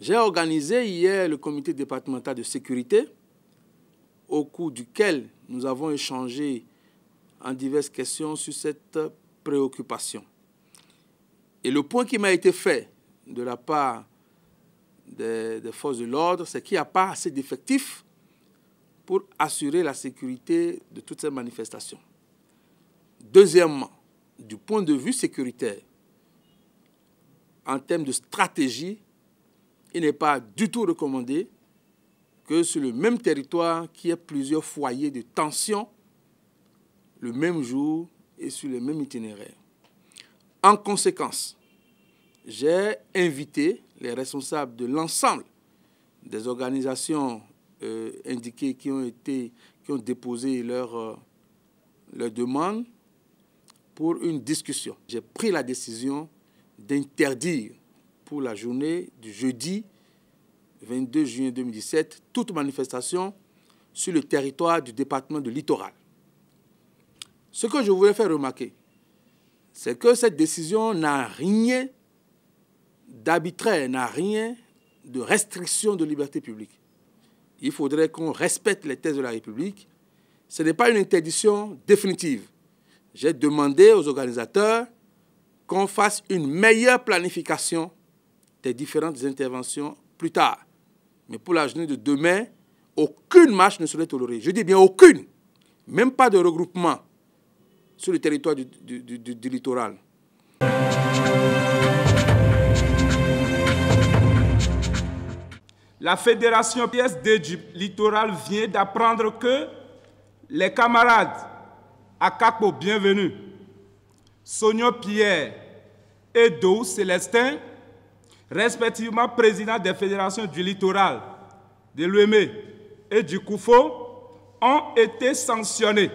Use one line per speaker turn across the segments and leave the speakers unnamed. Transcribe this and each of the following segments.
J'ai organisé hier le comité départemental de sécurité, au cours duquel nous avons échangé en diverses questions sur cette préoccupation. Et le point qui m'a été fait de la part des forces de l'ordre, c'est qu'il n'y a pas assez d'effectifs pour assurer la sécurité de toutes ces manifestations. Deuxièmement, du point de vue sécuritaire, en termes de stratégie, il n'est pas du tout recommandé que sur le même territoire, qu'il y ait plusieurs foyers de tension le même jour et sur le même itinéraire. En conséquence, j'ai invité les responsables de l'ensemble des organisations indiquées qui ont déposé leur demande pour une discussion. J'ai pris la décision d'interdire pour la journée du jeudi 22 juin 2017 toute manifestation sur le territoire du département de Littoral. Ce que je voulais faire remarquer, c'est que cette décision n'a rien d'arbitraire, n'a rien de restriction de liberté publique. Il faudrait qu'on respecte les thèses de la République. Ce n'est pas une interdiction définitive. J'ai demandé aux organisateurs qu'on fasse une meilleure planification des différentes interventions plus tard. Mais pour la journée de demain, aucune marche ne serait tolérée. Je dis bien aucune. Même pas de regroupement sur le territoire du littoral.
La Fédération PSD du littoral vient d'apprendre que les camarades Akakpo Bienvenue, Sonio Pierre et Dou Célestin, respectivement présidents des fédérations du littoral, de l'UEME et du Koufo, ont été sanctionnés.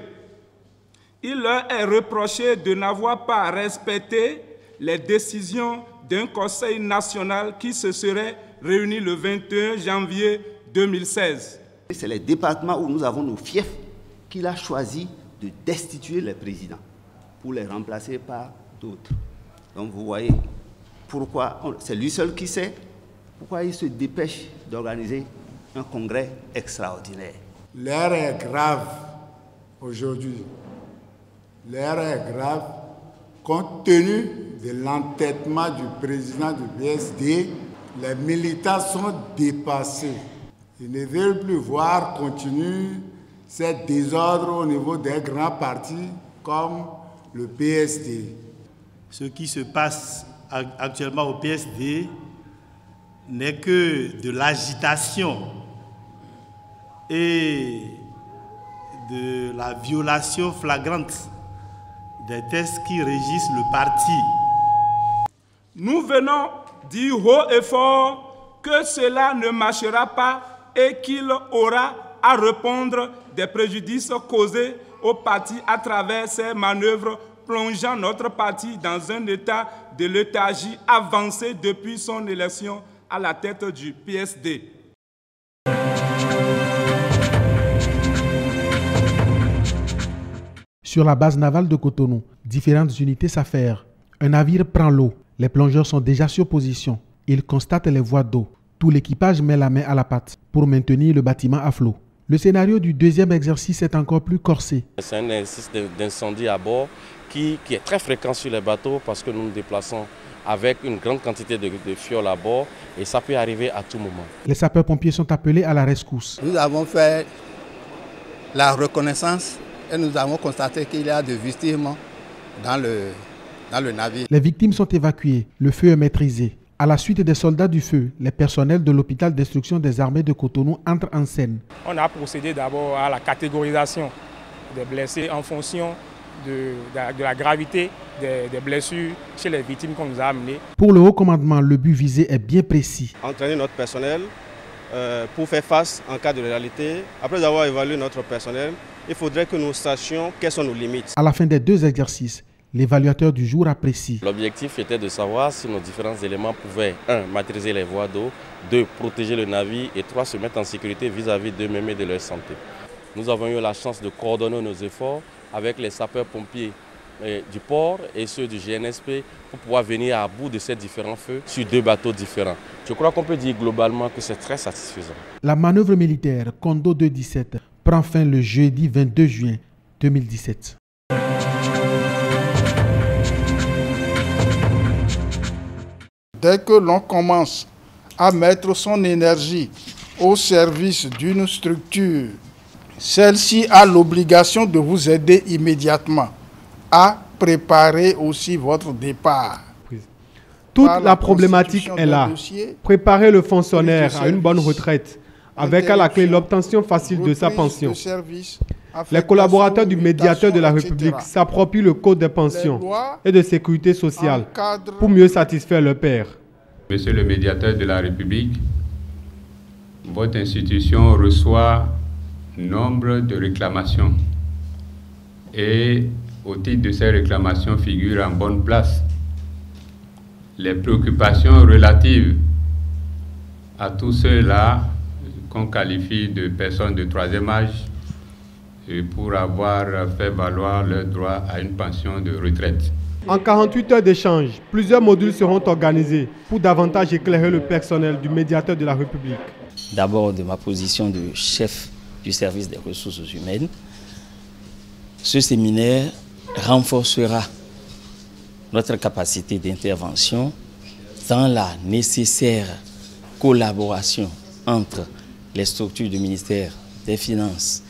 Il leur est reproché de n'avoir pas respecté les décisions d'un conseil national qui se serait réuni le 21 janvier 2016.
C'est les départements où nous avons nos fiefs qu'il a choisi de destituer les présidents pour les remplacer par d'autres. Donc vous voyez pourquoi, c'est lui seul qui sait pourquoi il se dépêche d'organiser un congrès extraordinaire.
L'heure est grave aujourd'hui. L'heure est grave compte tenu de l'entêtement du président du PSD. Les militants sont dépassés. Ils ne veulent plus voir continuer ces désordres au niveau des grands partis comme le PSD.
Ce qui se passe actuellement au PSD n'est que de l'agitation et de la violation flagrante des textes qui régissent le parti.
Nous venons dire haut et fort que cela ne marchera pas et qu'il aura à répondre des préjudices causés au parti à travers ces manœuvres plongeant notre parti dans un état de léthargie avancé depuis son élection à la tête du PSD.
Sur la base navale de Cotonou, différentes unités s'affairent. Un navire prend l'eau. Les plongeurs sont déjà sur position. Ils constatent les voies d'eau. Tout l'équipage met la main à la pâte pour maintenir le bâtiment à flot. Le scénario du deuxième exercice est encore plus corsé.
C'est un exercice d'incendie à bord qui est très fréquent sur les bateaux parce que nous nous déplaçons avec une grande quantité de fioul à bord et ça peut arriver à tout moment. Les
sapeurs-pompiers sont appelés à la rescousse.
Nous avons fait la reconnaissance et nous avons constaté qu'il y a des victimes dans le navire.
Les victimes sont évacuées, le feu est maîtrisé. À la suite des soldats du feu, les personnels de l'hôpital d'instruction des armées de Cotonou entrent en scène.
On a procédé d'abord à la catégorisation des blessés en fonction de la gravité des blessures chez les victimes qu'on nous a amenées.
Pour le haut commandement, le but visé est bien précis.
Entraîner notre personnel pour faire face en cas de réalité. Après avoir évalué notre personnel, il faudrait que nous sachions quelles sont nos limites.
À la fin des deux exercices, l'évaluateur du jour apprécie.
L'objectif était de savoir si nos différents éléments pouvaient 1. Maîtriser les voies d'eau, 2. Protéger le navire et 3. Se mettre en sécurité vis-à-vis d'eux-mêmes et de leur santé. Nous avons eu la chance de coordonner nos efforts avec les sapeurs-pompiers du port et ceux du GNSP pour pouvoir venir à bout de ces différents feux sur 2 bateaux différents. Je crois qu'on peut dire globalement que c'est très satisfaisant.
La manœuvre militaire Kondo 217 prend fin le jeudi 22 juin 2017.
Dès que l'on commence à mettre son énergie au service d'une structure, celle-ci a l'obligation de vous aider immédiatement à préparer aussi votre départ.
Toute la problématique est là. Préparer le fonctionnaire à une bonne retraite, avec à la clé l'obtention facile de sa pension. Les collaborateurs du médiateur de la République s'approprient le code des pensions et de sécurité sociale pour mieux satisfaire leur père.
Monsieur le médiateur de la République, votre institution reçoit nombre de réclamations et au titre de ces réclamations figurent en bonne place les préoccupations relatives à tous ceux-là qu'on qualifie de personnes de 3e âge et pour avoir fait valoir leur droit à une pension de retraite.
En 48 heures d'échange, plusieurs modules seront organisés pour davantage éclairer le personnel du médiateur de la République.
D'abord, de ma position de chef du service des ressources humaines, ce séminaire renforcera notre capacité d'intervention dans la nécessaire collaboration entre les structures du ministère des Finances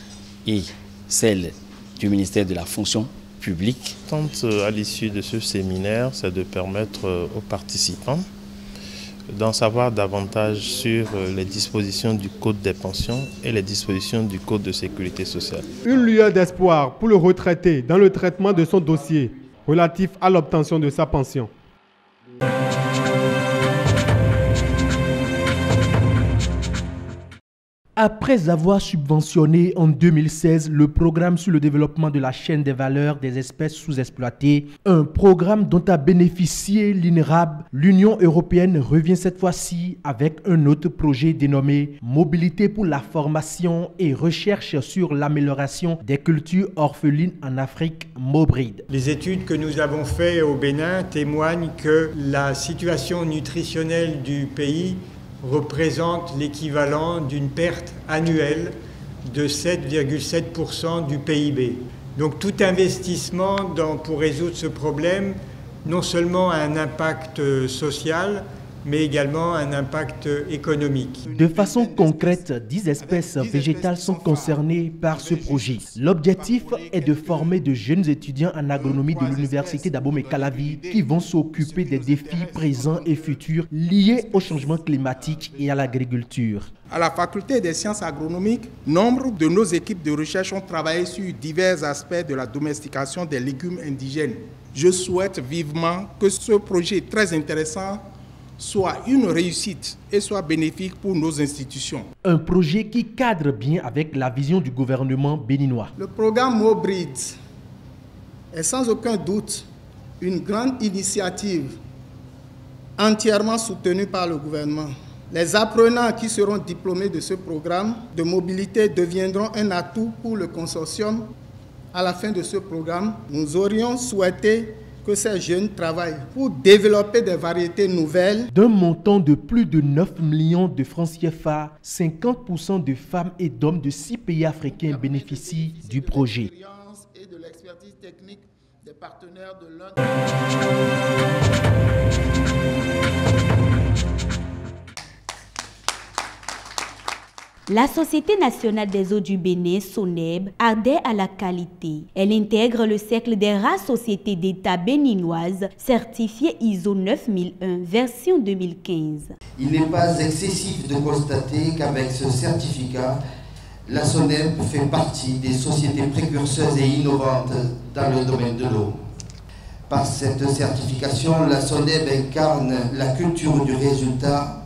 et celles du ministère de la Fonction publique.
À l'issue de ce séminaire, c'est de permettre aux participants d'en savoir davantage sur les dispositions du Code des pensions et les dispositions du Code de sécurité sociale.
Une lueur d'espoir pour le retraité dans le traitement de son dossier relatif à l'obtention de sa pension.
Après avoir subventionné en 2016 le programme sur le développement de la chaîne des valeurs des espèces sous-exploitées, un programme dont a bénéficié l'INRAB, l'Union européenne revient cette fois-ci avec un autre projet dénommé Mobilité pour la formation et recherche sur l'amélioration des cultures orphelines en Afrique, MOBRID.
Les études que nous avons faites au Bénin témoignent que la situation nutritionnelle du pays représente l'équivalent d'une perte annuelle de 7,7% du PIB. Donc tout investissement pour résoudre ce problème, non seulement a un impact social, mais également un impact économique.
De façon concrète, 10 espèces végétales sont concernées par ce projet. L'objectif est de former de jeunes étudiants en agronomie de l'université d'Abomey-Calavi qui vont s'occuper des défis présents et futurs liés au changement climatique et à l'agriculture.
À la faculté des sciences agronomiques, nombre de nos équipes de recherche ont travaillé sur divers aspects de la domestication des légumes indigènes. Je souhaite vivement que ce projet très intéressant soit une réussite et soit bénéfique pour nos institutions.
Un projet qui cadre bien avec la vision du gouvernement béninois.
Le programme MOBRID est sans aucun doute une grande initiative entièrement soutenue par le gouvernement. Les apprenants qui seront diplômés de ce programme de mobilité deviendront un atout pour le consortium. À la fin de ce programme, nous aurions souhaité que ces jeunes travaillent pour développer des variétés nouvelles.
D'un montant de plus de 9 millions de francs CFA, 50% de femmes et d'hommes de 6 pays africains bénéficient du projet.
Et de l'expertise technique des partenaires de l'un.
La Société nationale des eaux du Bénin, SONEB, adhère à la qualité. Elle intègre le cercle des rares sociétés d'État béninoises certifiées ISO 9001, version 2015.
Il n'est pas excessif de constater qu'avec ce certificat, la SONEB fait partie des sociétés précurseuses et innovantes dans le domaine de l'eau. Par cette certification, la SONEB incarne la culture du résultat.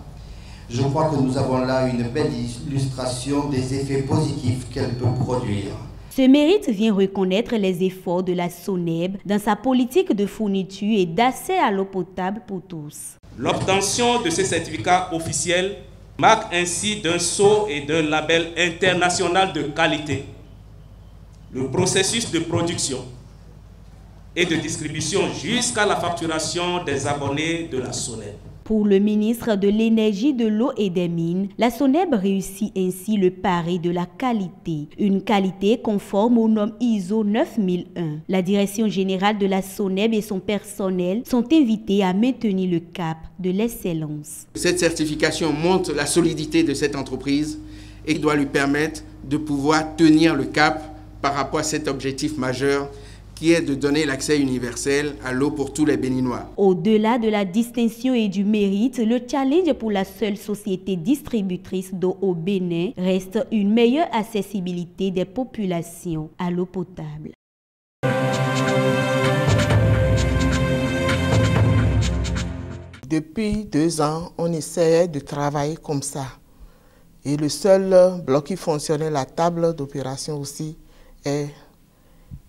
Je crois que nous avons là une belle illustration des effets positifs qu'elle peut produire.
Ce mérite vient reconnaître les efforts de la SONEB dans sa politique de fourniture et d'accès à l'eau potable pour tous.
L'obtention de ce certificat officiel marque ainsi d'un sceau et d'un label international de qualité le processus de production, et de distribution jusqu'à la facturation des abonnés de la SONEB.
Pour le ministre de l'Énergie, de l'Eau et des Mines, la SONEB réussit ainsi le pari de la qualité, une qualité conforme aux normes ISO 9001. La direction générale de la SONEB et son personnel sont invités à maintenir le cap de l'excellence.
Cette certification montre la solidité de cette entreprise et doit lui permettre de pouvoir tenir le cap par rapport à cet objectif majeur qui est de donner l'accès universel à l'eau pour tous les Béninois.
Au-delà de la distinction et du mérite, le challenge pour la seule société distributrice d'eau au Bénin reste une meilleure accessibilité des populations à l'eau potable.
Depuis 2 ans, on essayait de travailler comme ça. Et le seul bloc qui fonctionnait, la table d'opération aussi, est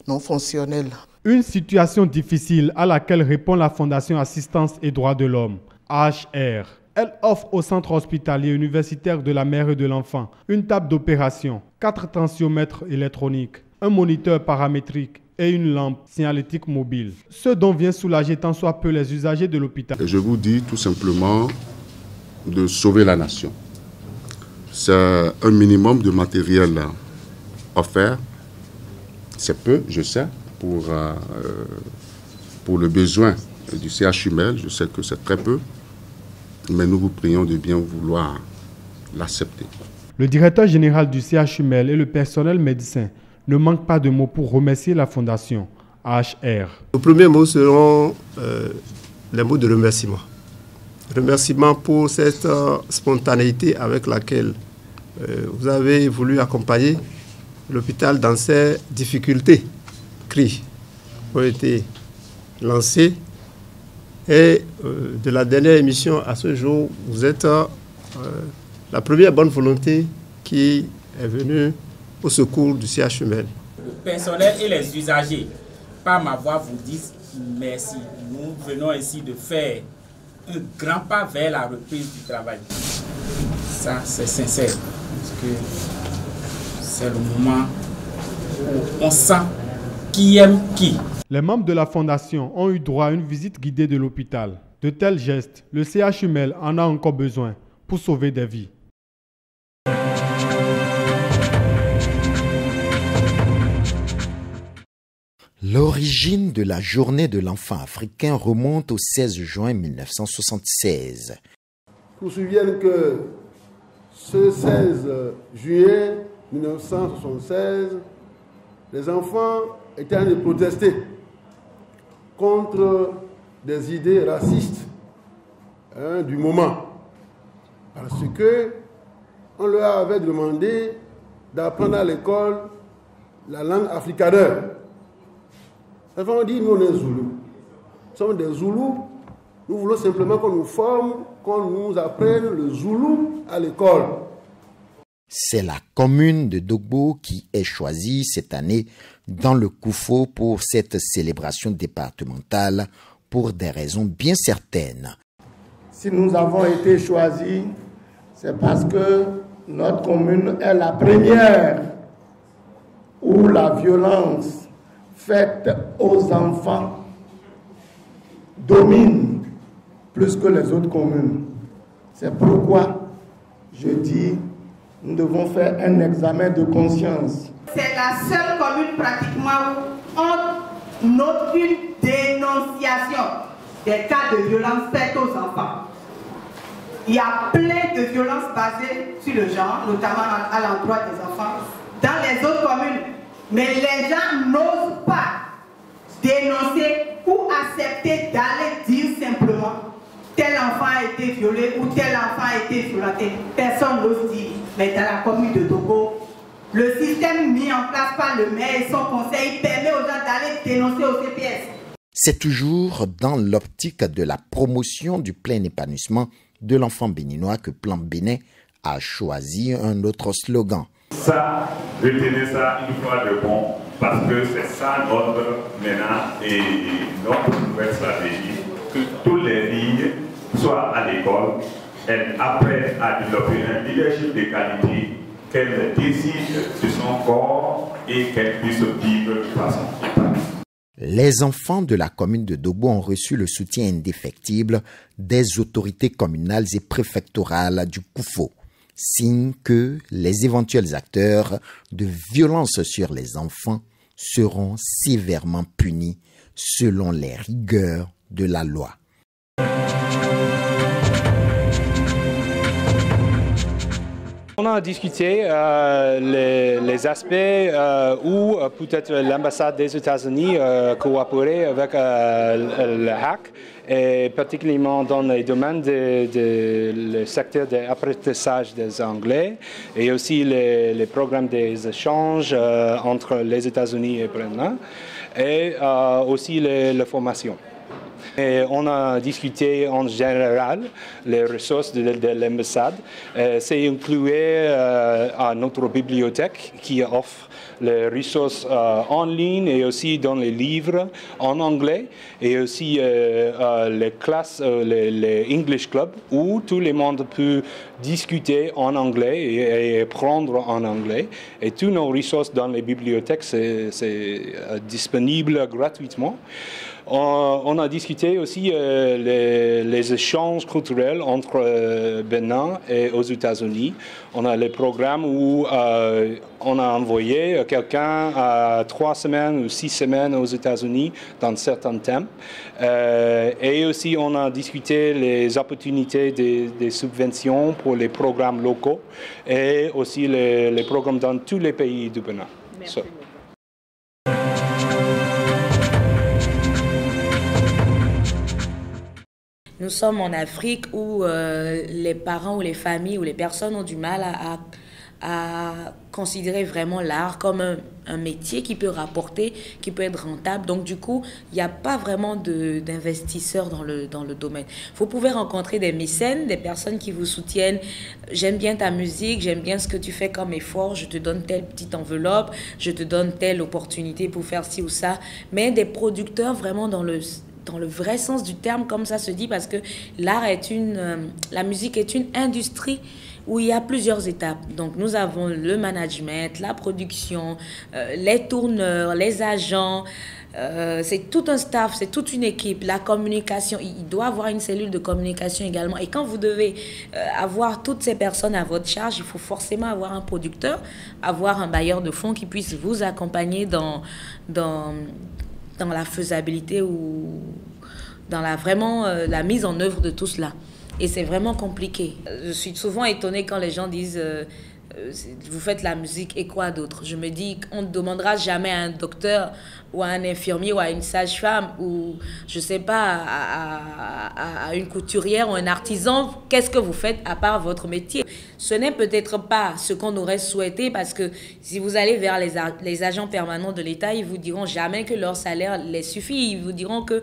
non fonctionnelle.
Une situation difficile à laquelle répond la Fondation Assistance et Droits de l'Homme, HR. Elle offre au centre hospitalier universitaire de la mère et de l'enfant une table d'opération, 4 tensiomètres électroniques, un moniteur paramétrique et une lampe signalétique mobile. Ce dont vient soulager tant soit peu les usagers de l'hôpital.
Je vous dis tout simplement de sauver la nation. C'est un minimum de matériel offert. C'est peu, je sais, pour le besoin du CHUMEL. Je sais que c'est très peu, mais nous vous prions de bien vouloir l'accepter.
Le directeur général du CHUMEL et le personnel médecin ne manquent pas de mots pour remercier la Fondation HR.
Les premiers mots seront les mots de remerciement. Remerciement pour cette spontanéité avec laquelle vous avez voulu accompagner l'hôpital dans ses difficultés. Cris ont été lancés et de la dernière émission à ce jour, vous êtes la première bonne volonté qui est venue au secours du CHUMEL.
Le personnel et les usagers, par ma voix, vous disent merci. Nous venons ici de faire un grand pas vers la reprise du travail. Ça, c'est sincère, parce que c'est le moment où on sent qui aime qui.
Les membres de la Fondation ont eu droit à une visite guidée de l'hôpital. De tels gestes, le CHUMEL en a encore besoin pour sauver des vies.
L'origine de la journée de l'enfant africain remonte au 16 juin 1976.
Je me souviens que ce 16 juillet 1976, les enfants étaient en train de protester contre des idées racistes du moment. Parce qu'on leur avait demandé d'apprendre à l'école la langue afrikaneur. Les enfants ont dit, nous on est Zoulous. Nous sommes des Zoulous. Nous voulons simplement qu'on nous forme, qu'on nous apprenne le Zoulou à l'école.
C'est la commune de Dogbo qui est choisie cette année dans le Koufo pour cette célébration départementale pour des raisons bien certaines.
Si nous avons été choisis, c'est parce que notre commune est la première où la violence faite aux enfants domine plus que les autres communes. C'est pourquoi je dis nous devons faire un examen de conscience.
C'est la seule commune pratiquement où on note une dénonciation des cas de violence faite aux enfants. Il y a plein de violences basées sur le genre, notamment à l'endroit des enfants, dans les autres communes. Mais les gens n'osent pas dénoncer ou accepter d'aller dire simplement tel enfant a été violé ou tel enfant a été violenté. Personne n'ose dire. Mais dans la commune de Togo, le système mis en place par le maire et son conseil permet aux gens d'aller dénoncer au CPS.
C'est toujours dans l'optique de la promotion du plein épanouissement de l'enfant béninois que Plan Bénin a choisi un autre slogan.
Ça, retenez ça une fois de bon, parce que c'est ça notre maintenant et notre nouvelle stratégie, que toutes les lignes soient à l'école, elles apprennent à développer un leadership de qualité, qu'elles décident de son corps et qu'elles puissent vivre de façon épanouie.
Les enfants de la commune de Dogbo ont reçu le soutien indéfectible des autorités communales et préfectorales du Koufo, signe que les éventuels acteurs de violences sur les enfants seront sévèrement punis selon les rigueurs de la loi.
On a discuté les aspects où peut-être l'ambassade des États-Unis coopérer avec le HAC, et particulièrement dans les domaines le secteur d'apprentissage des Anglais et aussi les programmes des échanges entre les États-Unis et Brénin et aussi la formation. Et on a discuté en général les ressources de l'ambassade. C'est inclus à notre bibliothèque qui offre les ressources en ligne et aussi dans les livres en anglais et aussi les classes, les English Club où tout le monde peut discuter en anglais et apprendre en anglais. Et toutes nos ressources dans les bibliothèques, c'est disponible gratuitement. On a discuté aussi les échanges culturels entre Bénin et aux États-Unis. On a les programmes où on a envoyé quelqu'un à 3 semaines ou 6 semaines aux États-Unis dans certains thèmes. Et aussi on a discuté les opportunités des subventions pour les programmes locaux et aussi les programmes dans tous les pays du Bénin.
Merci. Nous sommes en Afrique où les parents ou les familles ou les personnes ont du mal à considérer vraiment l'art comme un métier qui peut rapporter, qui peut être rentable. Donc du coup, il n'y a pas vraiment d'investisseurs dans le domaine. Vous pouvez rencontrer des mécènes, des personnes qui vous soutiennent. J'aime bien ta musique, j'aime bien ce que tu fais comme effort, je te donne telle petite enveloppe, je te donne telle opportunité pour faire ci ou ça. Mais des producteurs vraiment dans le vrai sens du terme, comme ça se dit, parce que l'art est la musique est une industrie où il y a plusieurs étapes. Donc nous avons le management, la production, les tourneurs, les agents, c'est tout un staff, c'est toute une équipe, la communication, il doit avoir une cellule de communication également. Et quand vous devez avoir toutes ces personnes à votre charge, il faut forcément avoir un producteur, avoir un bailleur de fonds qui puisse vous accompagner dans la faisabilité ou dans la mise en œuvre de tout cela. Et c'est vraiment compliqué. Je suis souvent étonnée quand les gens disent vous faites la musique et quoi d'autre? Je me dis qu'on ne demandera jamais à un docteur ou à un infirmier ou à une sage-femme ou je sais pas à une couturière ou un artisan qu'est-ce que vous faites à part votre métier. Ce n'est peut-être pas ce qu'on aurait souhaité parce que si vous allez vers les agents permanents de l'État, ils vous diront jamais que leur salaire les suffit. Ils vous diront que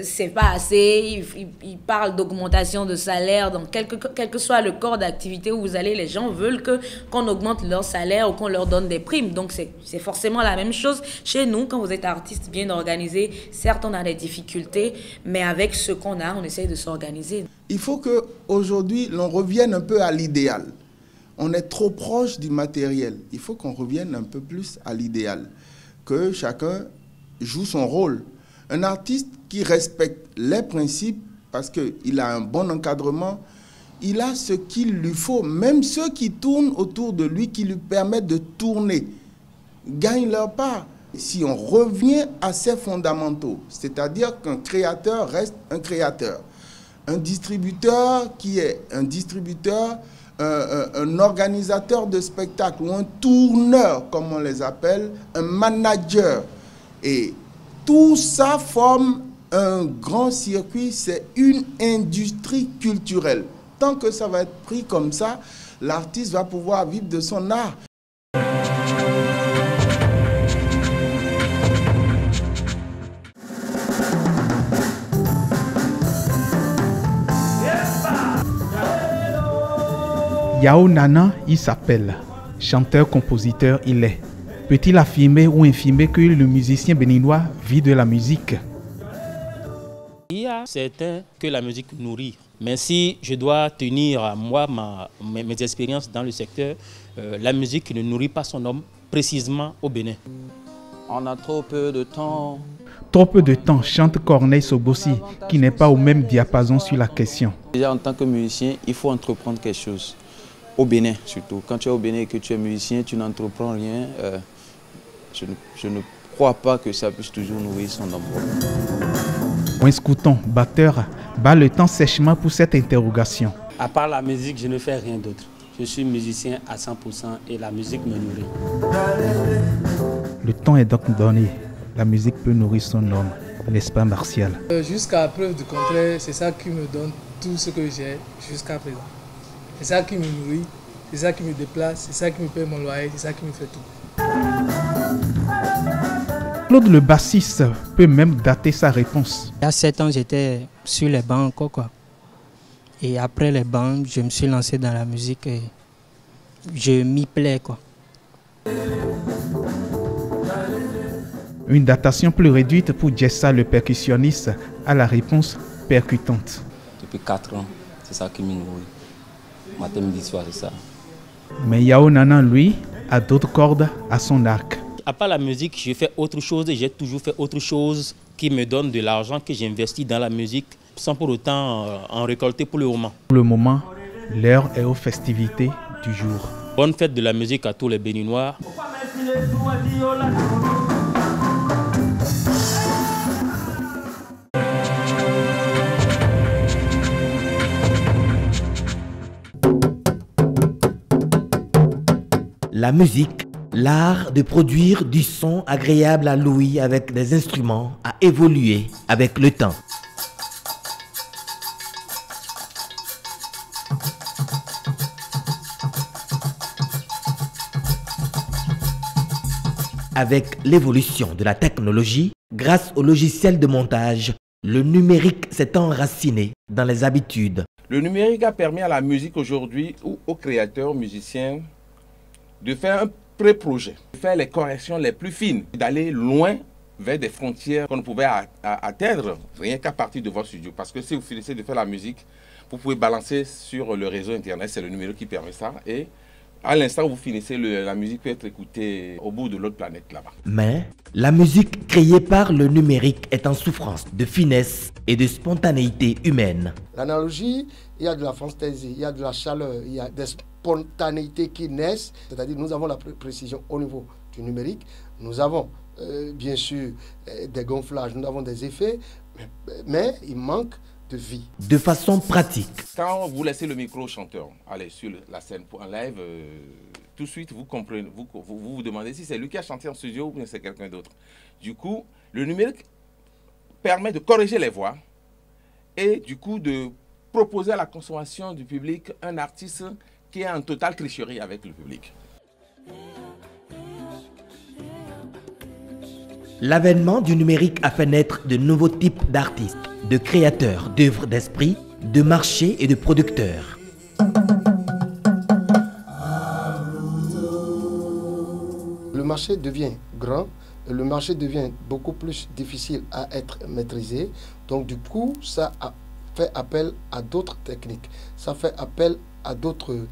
c'est pas assez. Ils parlent d'augmentation de salaire. Donc quel que soit le corps d'activité où vous allez, les gens veulent qu'on augmente leur salaire ou qu'on leur donne des primes. Donc c'est forcément la même chose chez nous. Quand vous êtes artiste bien organisé, certes on a des difficultés, mais avec ce qu'on a, on essaye de s'organiser.
Il faut qu'aujourd'hui, l'on revienne un peu à l'idéal. On est trop proche du matériel. Il faut qu'on revienne un peu plus à l'idéal. Que chacun joue son rôle. Un artiste qui respecte les principes, parce qu'il a un bon encadrement, il a ce qu'il lui faut. Même ceux qui tournent autour de lui, qui lui permettent de tourner, gagnent leur part. Si on revient à ces fondamentaux, c'est-à-dire qu'un créateur reste un créateur, un distributeur qui est un distributeur, un organisateur de spectacle ou un tourneur, comme on les appelle, un manager. Et tout ça forme un grand circuit, c'est une industrie culturelle. Tant que ça va être pris comme ça, l'artiste va pouvoir vivre de son art.
Yao Nana, il s'appelle. Chanteur-compositeur, il est. Peut-il affirmer ou infirmer que le musicien béninois vit de la musique?
Il y a certains que la musique nourrit. Mais si je dois tenir à moi mes expériences dans le secteur, la musique ne nourrit pas son homme précisément au Bénin.
On a trop peu de temps.
Trop peu de temps, chante Corneille Sobossi, qui n'est pas au même diapason sur la question.
Déjà, en tant que musicien, il faut entreprendre quelque chose. Au Bénin, surtout. Quand tu es au Bénin et que tu es musicien, tu n'entreprends rien. Je ne crois pas que ça puisse toujours nourrir son emploi.
Winscouton, batteur, bat le temps sèchement pour cette interrogation.
À part la musique, je ne fais rien d'autre. Je suis musicien à 100% et la musique me nourrit.
Le temps est donc donné. La musique peut nourrir son homme, n'est-ce pas Martial?
Jusqu'à preuve du contraire, c'est ça qui me donne tout ce que j'ai jusqu'à présent. C'est ça qui me nourrit, c'est ça qui me déplace, c'est ça qui me paie mon loyer, c'est ça qui me fait tout.
Claude le bassiste peut même dater sa réponse.
Il y a 7 ans, j'étais sur les bancs encore, quoi. Et après les bancs, je me suis lancé dans la musique et je m'y plais, quoi.
Une datation plus réduite pour Jessa le percussionniste à la réponse percutante.
Depuis 4 ans, c'est ça qui me nourrit. Matin, midi, soir, c'est ça.
Mais Yao Nana, lui, a d'autres cordes à son arc.
À part la musique, je fais autre chose et j'ai toujours fait autre chose qui me donne de l'argent que j'investis dans la musique sans pour autant en récolter pour le moment.
Pour le moment, l'heure est aux festivités du jour.
Bonne fête de la musique à tous les Béninois.
La musique, l'art de produire du son agréable à l'ouïe avec des instruments, a évolué avec le temps. Avec l'évolution de la technologie, grâce au logiciel de montage, le numérique s'est enraciné dans les habitudes.
Le numérique a permis à la musique aujourd'hui ou aux créateurs, musiciens, de faire un pré-projet, de faire les corrections les plus fines, d'aller loin vers des frontières qu'on ne pouvait atteindre rien qu'à partir de votre studio. Parce que si vous finissez de faire la musique, vous pouvez balancer sur le réseau internet, c'est le numérique qui permet ça. Et à l'instant où vous finissez, la musique peut être écoutée au bout de l'autre planète là-bas.
Mais la musique créée par le numérique est en souffrance de finesse et de spontanéité humaine.
L'analogie, il y a de la fantaisie, il y a de la chaleur, il y a des spontanéités qui naissent. C'est-à-dire nous avons la précision au niveau du numérique. Nous avons bien sûr des gonflages, nous avons des effets, mais il manque de vie.
De façon pratique.
Quand vous laissez le micro au chanteur aller sur la scène pour un live, tout de suite vous comprenez, vous demandez si c'est lui qui a chanté en studio ou bien c'est quelqu'un d'autre. Du coup, le numérique permet de corriger les voix et du coup de proposer à la consommation du public un artiste qui est en totale tricherie avec le public.
L'avènement du numérique a fait naître de nouveaux types d'artistes, de créateurs d'œuvres d'esprit, de marchés et de producteurs.
Le marché devient grand, le marché devient beaucoup plus difficile à être maîtrisé. Donc du coup, ça fait appel à d'autres techniques, ça fait appel à d'autres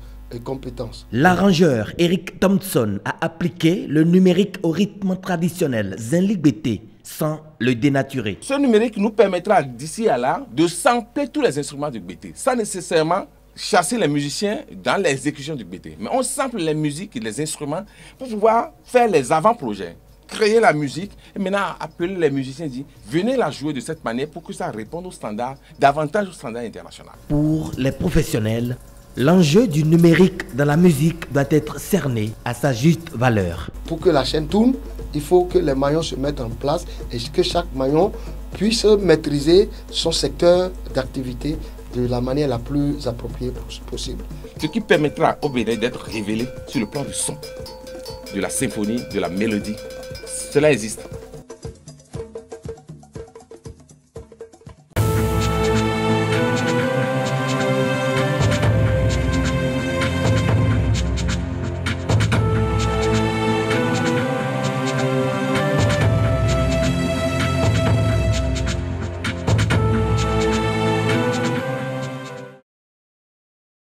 compétences.
L'arrangeur Eric Thompson a appliqué le numérique au rythme traditionnel Zinligbete sans le dénaturer.
Ce numérique nous permettra d'ici à là de sampler tous les instruments du Gbete, sans nécessairement chasser les musiciens dans l'exécution du Gbete. Mais on sample les musiques et les instruments pour pouvoir faire les avant-projets, créer la musique et maintenant appeler les musiciens et dire venez la jouer de cette manière pour que ça réponde aux standards, davantage aux standards internationaux.
Pour les professionnels, l'enjeu du numérique dans la musique doit être cerné à sa juste valeur.
Pour que la chaîne tourne, il faut que les maillons se mettent en place et que chaque maillon puisse maîtriser son secteur d'activité de la manière la plus appropriée possible.
Ce qui permettra au Bénin d'être révélé sur le plan du son, de la symphonie, de la mélodie. Cela existe.